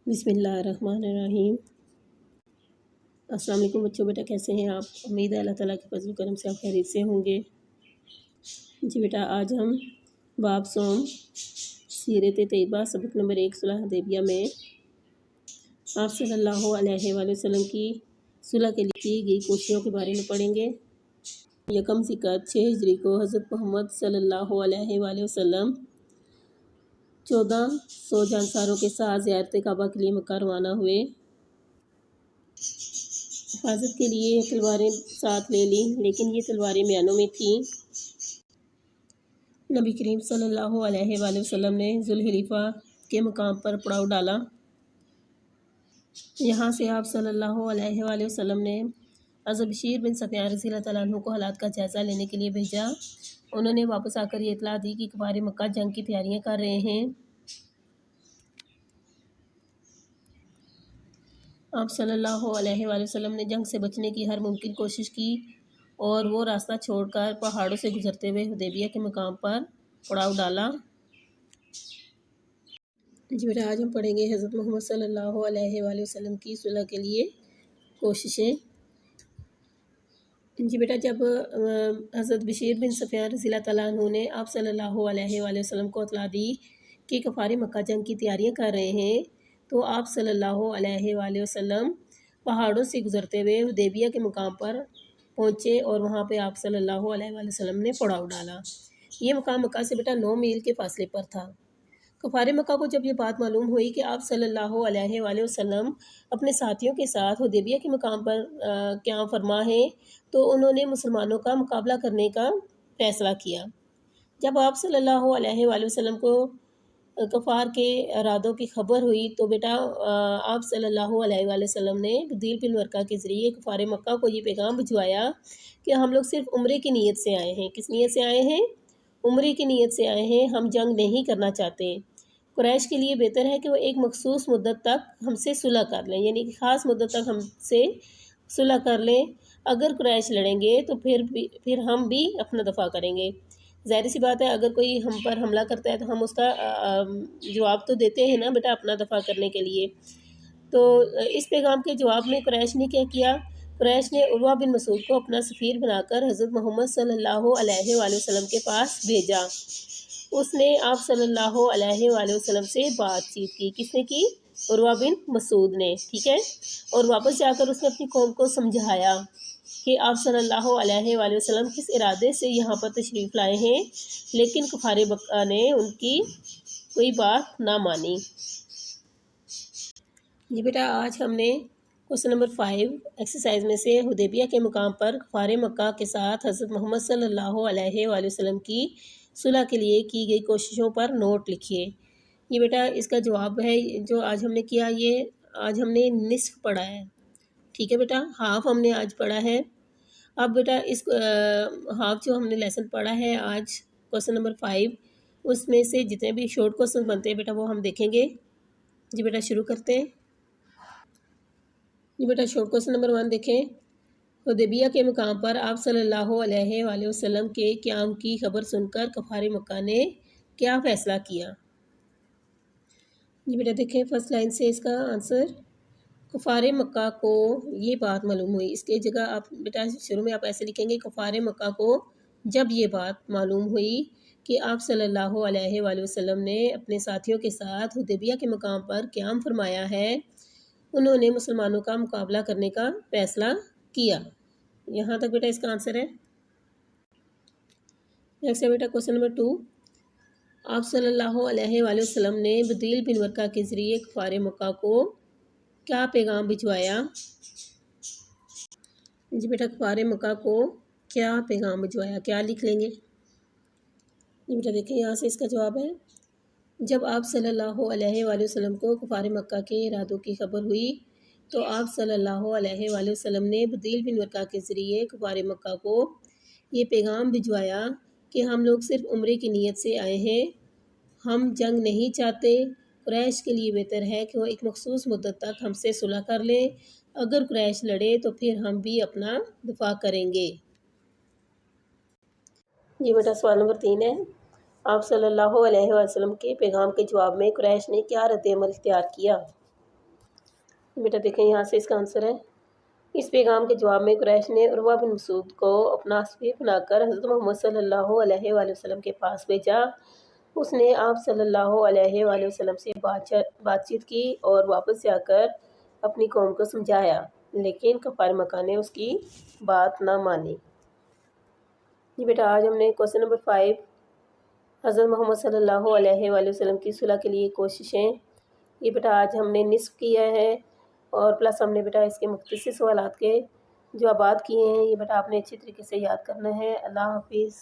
بسم اللہ الرحمن الرحیم۔ السلام علیکم بچوں، بیٹا کیسے ہیں آپ؟ امید ہے اللہ تعالیٰ کے فضل و کرم سے آپ خیریت سے ہوں گے۔ جی بیٹا، آج ہم باب سوم سیرت طیبہ سبق نمبر 1 صلح حدیبیہ میں آپ صلی اللہ علیہ وآلہ وسلم کی صلح کے لیے کی گئی کوششوں کے بارے میں پڑھیں گے۔ یکم ذی 6 ہجری کو حضرت محمد صلی اللہ علیہ وآلہ وسلم 1400 جانساروں کے ساتھ زیارت کعبہ کے لیے مکہ روانہ ہوئے۔ حفاظت کے لیے تلواریں ساتھ لے لیں، لیکن یہ تلواریں میانوں میں تھیں۔ نبی کریم صلی اللہ علیہ وآلہ وسلم نے ذوالحلیفہ کے مقام پر پڑاؤ ڈالا۔ یہاں سے آپ صلی اللہ علیہ وآلہ وسلم نے حضرت بشیر بن سفیان رضی اللہ تعالیٰ عنہ کو حالات کا جائزہ لینے کے لیے بھیجا۔ انہوں نے واپس آ کر یہ اطلاع دی کہ کفار مکہ جنگ کی تیاریاں کر رہے ہیں۔ آپ صلی اللہ علیہ وآلہ وسلم نے جنگ سے بچنے کی ہر ممکن کوشش کی اور وہ راستہ چھوڑ کر پہاڑوں سے گزرتے ہوئے حدیبیہ کے مقام پر پڑاؤ ڈالا۔ جی بیٹا، آج ہم پڑھیں گے حضرت محمد صلی اللہ علیہ وآلہ وسلم کی صلح کے لیے کوششیں۔ جی بیٹا، جب حضرت بشیر بن سفیان رضی اللہ تعالیٰ عنہ نے آپ صلی اللہ علیہ وآلہ وسلم کو اطلاع دی کہ کفار مکہ جنگ کی تیاریاں کر رہے ہیں، تو آپ صلی اللہ علیہ وآلہ وسلم پہاڑوں سے گزرتے ہوئے حدیبیہ کے مقام پر پہنچے اور وہاں پہ آپ صلی اللہ علیہ وآلہ وسلم نے پڑاؤ ڈالا۔ یہ مقام مکہ سے بیٹا 9 میل کے فاصلے پر تھا۔ کفار مکہ کو جب یہ بات معلوم ہوئی کہ آپ صلی اللہ علیہ وآلہ وسلم اپنے ساتھیوں کے ساتھ حدیبیہ کے مقام پر قیام فرما ہیں، تو انہوں نے مسلمانوں کا مقابلہ کرنے کا فیصلہ کیا۔ جب آپ صلی اللہ علیہ وآلہ وسلم کو کفار کے ارادوں کی خبر ہوئی تو بیٹا آپ صلی اللہ علیہ وآلہ وسلم نے بدیل بن ورقہ کے ذریعے کفار مکہ کو یہ پیغام بھجوایا کہ ہم لوگ صرف عمرے کی نیت سے آئے ہیں۔ کس نیت سے آئے ہیں؟ عمرے کی نیت سے آئے ہیں، ہم جنگ نہیں کرنا چاہتے۔ قریش کے لیے بہتر ہے کہ وہ ایک مخصوص مدت تک ہم سے صلح کر لیں، یعنی کہ خاص مدت تک ہم سے صلح کر لیں۔ اگر قریش لڑیں گے تو پھر ہم بھی اپنا دفاع کریں گے۔ ظاہر سی بات ہے، اگر کوئی ہم پر حملہ کرتا ہے تو ہم اس کا جواب تو دیتے ہیں نا بیٹا، اپنا دفاع کرنے کے لیے۔ تو اس پیغام کے جواب میں قریش نے کیا کیا؟ قریش نے عروہ بن مسعود کو اپنا سفیر بنا کر حضرت محمد صلی اللہ علیہ وآلہ وسلم کے پاس بھیجا۔ اس نے آپ صلی اللہ علیہ وآلہ وسلم سے بات چیت کی۔ کس نے کی؟ عروہ بن مسعود نے، ٹھیک ہے۔ اور واپس جا کر اس نے اپنی قوم کو سمجھایا کہ آپ صلی اللہ علیہ وآلہ وسلم کس ارادے سے یہاں پر تشریف لائے ہیں، لیکن کفار مکہ نے ان کی کوئی بات نہ مانی۔ جی بیٹا، آج ہم نے کوسچن نمبر 5 ایکسرسائز میں سے حدیبیہ کے مقام پر کفار مکہ کے ساتھ حضرت محمد صلی اللہ علیہ وآلہ وسلم کی صلح کے لیے کی گئی کوششوں پر نوٹ لکھیے۔ یہ بیٹا اس کا جواب ہے جو آج ہم نے کیا، یہ آج ہم نے نصف پڑھا ہے، ٹھیک ہے بیٹا، ہاف ہم نے آج پڑھا ہے۔ اب بیٹا اس ہاف جو ہم نے لیسن پڑھا ہے آج کوسچن نمبر 5، اس میں سے جتنے بھی شارٹ کوسچن بنتے ہیں بیٹا وہ ہم دیکھیں گے۔ جی بیٹا شروع کرتے ہیں۔ جی بیٹا شارٹ کوسچن نمبر 1 دیکھیں۔ حدیبیہ کے مقام پر آپ صلی اللہ علیہ وآلہ وسلم کے قیام کی خبر سن کر کفار مکہ نے کیا فیصلہ کیا؟ جی بیٹا دیکھیں فرسٹ لائن سے اس کا آنسر، کفار مکہ کو یہ بات معلوم ہوئی۔ اس کی جگہ آپ بیٹا شروع میں آپ ایسے لکھیں گے، کفار مکہ کو جب یہ بات معلوم ہوئی کہ آپ صلی اللہ علیہ وآلہ وسلم نے اپنے ساتھیوں کے ساتھ حدیبیہ کے مقام پر قیام فرمایا ہے، انہوں نے مسلمانوں کا مقابلہ کرنے کا فیصلہ کیا۔ یہاں تک بیٹا اس کا آنسر ہے۔ نیکسٹ ہے بیٹا کوسچن نمبر 2، آپ صلی اللہ علیہ وآلہ وسلم نے بدیل بن ورقہ کے ذریعے کفار مکہ کو کیا پیغام بھجوایا؟ جی بیٹا کفار مکہ کو کیا پیغام بھجوایا، کیا لکھ لیں گے؟ جی بیٹا دیکھیں یہاں سے اس کا جواب ہے، جب آپ صلی اللہ علیہ وآلہ وسلم کو کفار مکہ کے ارادوں کی خبر ہوئی تو آپ صلی اللہ علیہ وآلہ وسلم نے بدیل بن ورقہ کے ذریعے کفار مکہ کو یہ پیغام بھجوایا کہ ہم لوگ صرف عمرے کی نیت سے آئے ہیں، ہم جنگ نہیں چاہتے۔ قریش کے لیے بہتر ہے کہ وہ ایک مخصوص مدت تک ہم سے صلح کر لیں، اگر قریش لڑے تو پھر ہم بھی اپنا دفاع کریں گے۔ جی بیٹا سوال نمبر 3 ہے، آپ صلی اللہ علیہ وسلم کے پیغام کے جواب میں قریش نے کیا رد عمل اختیار کیا؟ بیٹا دیکھیں یہاں سے اس کا آنسر ہے۔ اس پیغام کے جواب میں قریش نے عروہ بن مسعود کو اپنا حفیظ بنا کر حضرت محمد صلی اللہ علیہ وآلہ وسلم کے پاس بھیجا۔ اس نے آپ صلی اللہ علیہ وآلہ وسلم سے بات چیت کی اور واپس جا کر اپنی قوم کو سمجھایا، لیکن کفار مکہ نے اس کی بات نہ مانی۔ جی بیٹا آج ہم نے کوسچن نمبر 5 حضرت محمد صلی اللہ علیہ وآلہ وسلم کی صلح کے لیے کوششیں، یہ بیٹا آج ہم نے نصف کیا ہے اور پلس ہم نے بیٹا اس کے مختصر سوالات کے جوابات کیے ہیں۔ یہ بیٹا آپ نے اچھی طریقے سے یاد کرنا ہے۔ اللہ حافظ۔